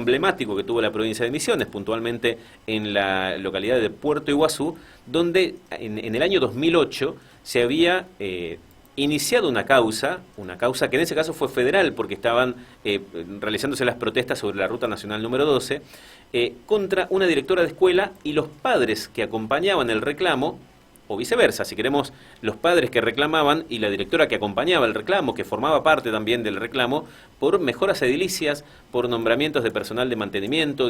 emblemático que tuvo la provincia de Misiones, puntualmente en la localidad de Puerto Iguazú, donde en el año 2008 se había iniciado una causa que en ese caso fue federal, porque estaban realizándose las protestas sobre la Ruta Nacional número 12, contra una directora de escuela y los padres que acompañaban el reclamo, o viceversa, si queremos, los padres que reclamaban y la directora que acompañaba el reclamo, que formaba parte también del reclamo, por mejoras edilicias, por nombramientos de personal de mantenimiento,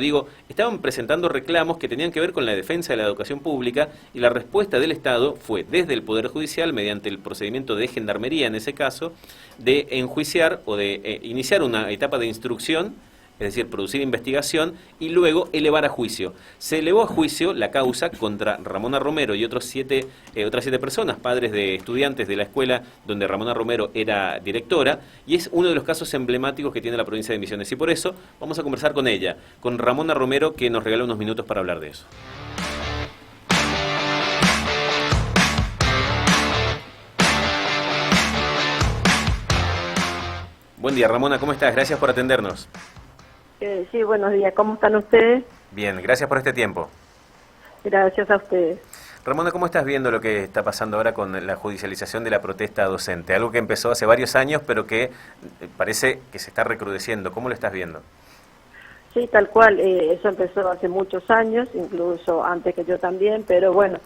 estaban presentando reclamos que tenían que ver con la defensa de la educación pública, y la respuesta del Estado fue, desde el Poder Judicial, mediante el procedimiento de gendarmería en ese caso, de enjuiciar o de iniciar una etapa de instrucción, es decir, producir investigación y luego elevar a juicio. Se elevó a juicio la causa contra Ramona Romero y otras siete personas, padres de estudiantes de la escuela donde Ramona Romero era directora, y es uno de los casos emblemáticos que tiene la provincia de Misiones. Y por eso vamos a conversar con ella, con Ramona Romero, que nos regala unos minutos para hablar de eso. Buen día, Ramona, ¿cómo estás? Gracias por atendernos. Sí, buenos días. ¿Cómo están ustedes? Bien, gracias por este tiempo. Gracias a ustedes. Ramona, ¿cómo estás viendo lo que está pasando ahora con la judicialización de la protesta docente? Algo que empezó hace varios años, pero que parece que se está recrudeciendo. ¿Cómo lo estás viendo? Sí, tal cual. Eso empezó hace muchos años, incluso antes que yo también, pero bueno,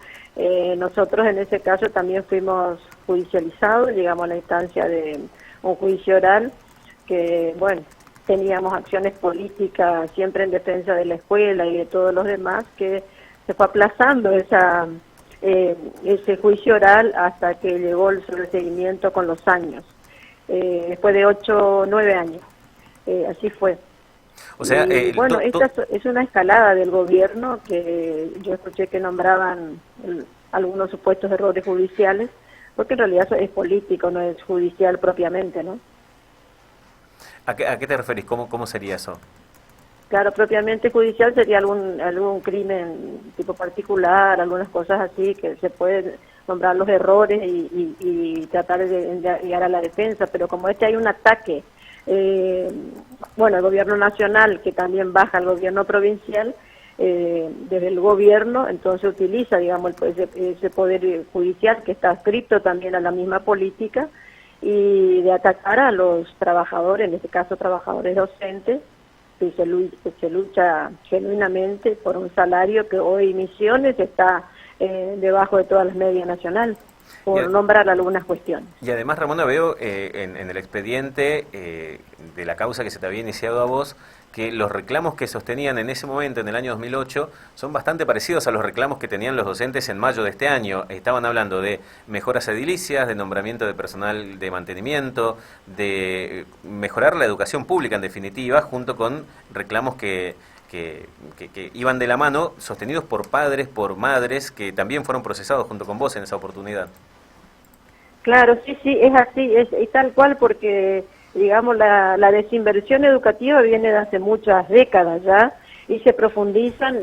nosotros en ese caso también fuimos judicializados, llegamos a la instancia de un juicio oral que, bueno, teníamos acciones políticas siempre en defensa de la escuela y de todos los demás, que se fue aplazando ese juicio oral hasta que llegó el sobreseguimiento con los años, después de 8 o 9 años, así fue. O sea, bueno, esta es una escalada del gobierno, que yo escuché que nombraban algunos supuestos errores judiciales, porque en realidad eso es político, no es judicial propiamente, ¿no? ¿A qué te referís? ¿Cómo sería eso? Claro, propiamente judicial sería algún crimen tipo particular, algunas cosas así, que se pueden nombrar los errores y tratar de llegar a la defensa, pero como hay un ataque, bueno, el gobierno nacional, que también baja al gobierno provincial, desde el gobierno, entonces utiliza, digamos, ese poder judicial que está adscrito también a la misma política, y de atacar a los trabajadores, en este caso trabajadores docentes, que se lucha genuinamente por un salario que hoy Misiones está debajo de todas las medias nacionales, por nombrar algunas cuestiones. Y además, Ramona, veo en el expediente de la causa que se te había iniciado a vos, que los reclamos que sostenían en ese momento, en el año 2008, son bastante parecidos a los reclamos que tenían los docentes en mayo de este año. Estaban hablando de mejoras edilicias, de nombramiento de personal de mantenimiento, de mejorar la educación pública en definitiva, junto con reclamos que iban de la mano, sostenidos por padres, por madres, que también fueron procesados junto con vos en esa oportunidad. Claro, sí, es así, es tal cual, porque digamos la desinversión educativa viene de hace muchas décadas ya, y se profundizan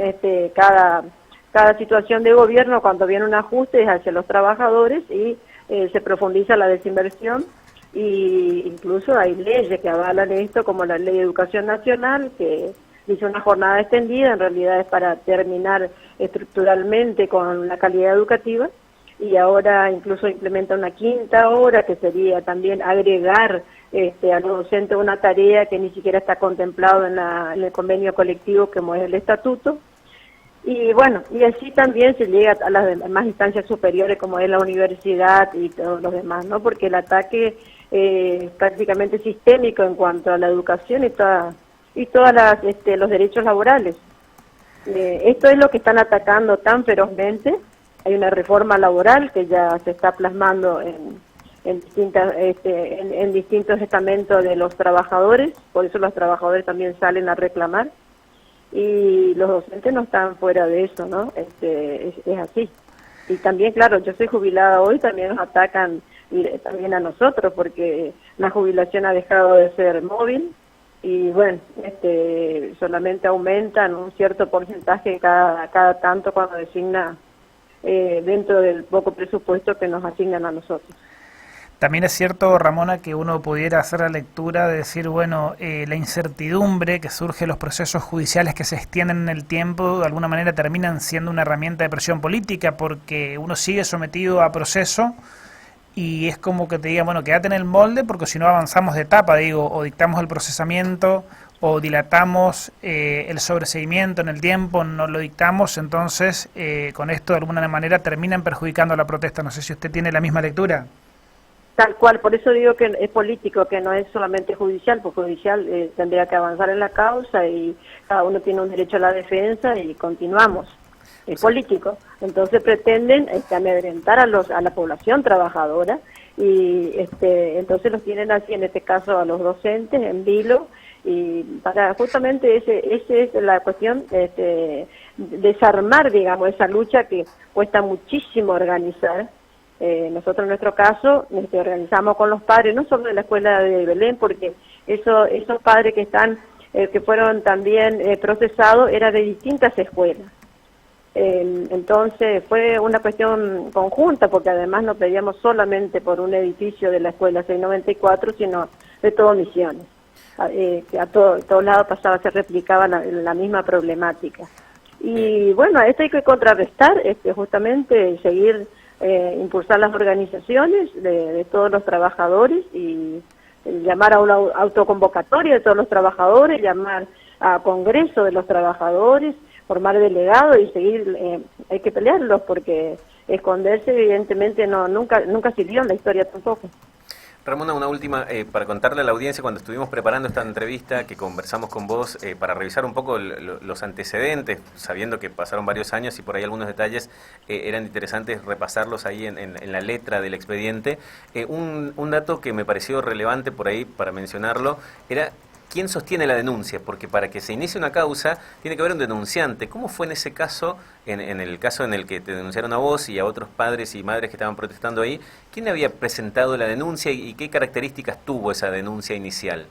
cada situación de gobierno cuando viene un ajuste hacia los trabajadores, y se profundiza la desinversión, y incluso hay leyes que avalan esto, como la Ley de Educación Nacional, que dice una jornada extendida, en realidad es para terminar estructuralmente con la calidad educativa, y ahora incluso implementa una quinta hora, que sería también agregar a los docentes una tarea que ni siquiera está contemplado en el convenio colectivo, como es el estatuto. Y bueno, y así también se llega a las demás instancias superiores, como es la universidad y todos los demás, ¿no? Porque el ataque es prácticamente sistémico en cuanto a la educación y todas los derechos laborales. Esto es lo que están atacando tan ferozmente. Hay una reforma laboral que ya se está plasmando en distintos estamentos de los trabajadores, por eso los trabajadores también salen a reclamar, y los docentes no están fuera de eso, ¿no? Es así. Y también, claro, yo soy jubilada hoy, también nos atacan también a nosotros, porque la jubilación ha dejado de ser móvil, y bueno, solamente aumentan un cierto porcentaje cada tanto cuando designa dentro del poco presupuesto que nos asignan a nosotros. También es cierto, Ramona, que uno pudiera hacer la lectura de decir, bueno, la incertidumbre que surge en los procesos judiciales que se extienden en el tiempo, de alguna manera terminan siendo una herramienta de presión política, porque uno sigue sometido a proceso y es como que te digan, bueno, quédate en el molde, porque si no avanzamos de etapa, digo, o dictamos el procesamiento, o dilatamos el sobreseguimiento en el tiempo, no lo dictamos, entonces con esto de alguna manera terminan perjudicando la protesta. No sé si usted tiene la misma lectura. Tal cual, por eso digo que es político, que no es solamente judicial, porque judicial tendría que avanzar en la causa y cada uno tiene un derecho a la defensa y continuamos. Es político, entonces pretenden amedrentar a la población trabajadora y entonces los tienen así, en este caso a los docentes en vilo, y para justamente esa es la cuestión, desarmar, digamos, esa lucha que cuesta muchísimo organizar. Nosotros en nuestro caso organizamos con los padres, no solo de la escuela de Belén, porque esos padres que están que fueron también procesados eran de distintas escuelas. Entonces fue una cuestión conjunta, porque además no pedíamos solamente por un edificio de la escuela 694, sino de todo Misiones. Que a todos lados se replicaba la misma problemática. Y bueno, a esto hay que contrarrestar, justamente seguir impulsar las organizaciones de todos los trabajadores y llamar a una autoconvocatoria de todos los trabajadores, llamar a congreso de los trabajadores, formar delegados y seguir, hay que pelearlos porque esconderse evidentemente nunca sirvió en la historia tampoco. Ramona, una última, para contarle a la audiencia, cuando estuvimos preparando esta entrevista, que conversamos con vos para revisar un poco los antecedentes, sabiendo que pasaron varios años y por ahí algunos detalles eran interesantes repasarlos ahí en la letra del expediente. Un dato que me pareció relevante por ahí para mencionarlo era quién sostiene la denuncia, porque para que se inicie una causa tiene que haber un denunciante. ¿Cómo fue en ese caso, en el caso en el que te denunciaron a vos y a otros padres y madres que estaban protestando ahí? ¿Quién había presentado la denuncia y qué características tuvo esa denuncia inicial?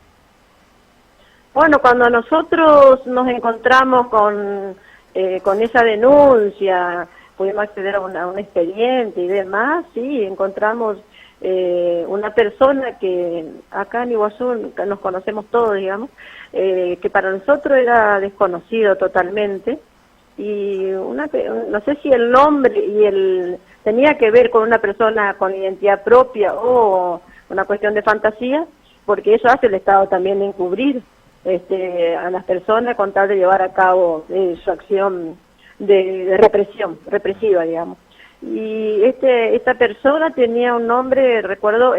Bueno, cuando nosotros nos encontramos con esa denuncia, pudimos acceder a un expediente y demás, sí, encontramos una persona que acá en Iguazú nos conocemos todos, digamos, que para nosotros era desconocido totalmente, y no sé si el nombre tenía que ver con una persona con identidad propia o una cuestión de fantasía, porque eso hace el Estado también, encubrir a las personas con tal de llevar a cabo su acción de represiva, digamos. Y esta persona tenía un nombre, recuerdo,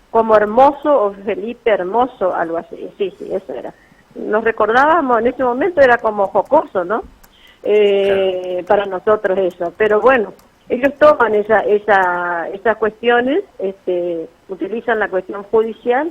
como Hermoso o Felipe Hermoso, algo así, sí, eso era. Nos recordábamos, en ese momento era como jocoso, ¿no? Claro. Para nosotros eso, pero bueno, ellos toman esas cuestiones, utilizan la cuestión judicial,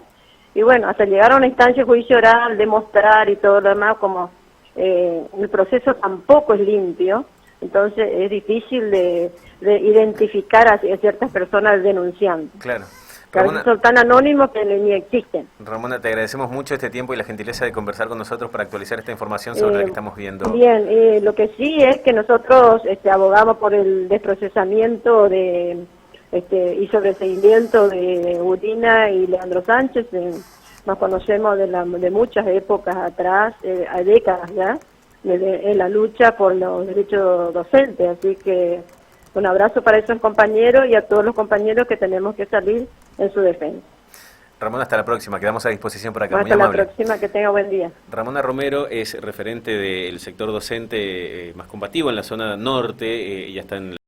y bueno, hasta llegar a una instancia de juicio oral, demostrar y todo lo demás, como el proceso tampoco es limpio. Entonces es difícil de identificar a ciertas personas denunciantes. Claro. Ramona, son tan anónimos que ni existen. Ramona, te agradecemos mucho este tiempo y la gentileza de conversar con nosotros para actualizar esta información sobre la que estamos viendo. Bien, lo que sí es que nosotros abogamos por el desprocesamiento y sobreseguimiento de Udina y Leandro Sánchez. Nos conocemos de muchas épocas atrás, hay décadas ya, en la lucha por los derechos docentes, así que un abrazo para esos compañeros y a todos los compañeros que tenemos que salir en su defensa. Ramona, hasta la próxima, quedamos a disposición por acá. Hasta la próxima, que tenga buen día. Ramona Romero es referente del sector docente más combativo en la zona norte, ya está en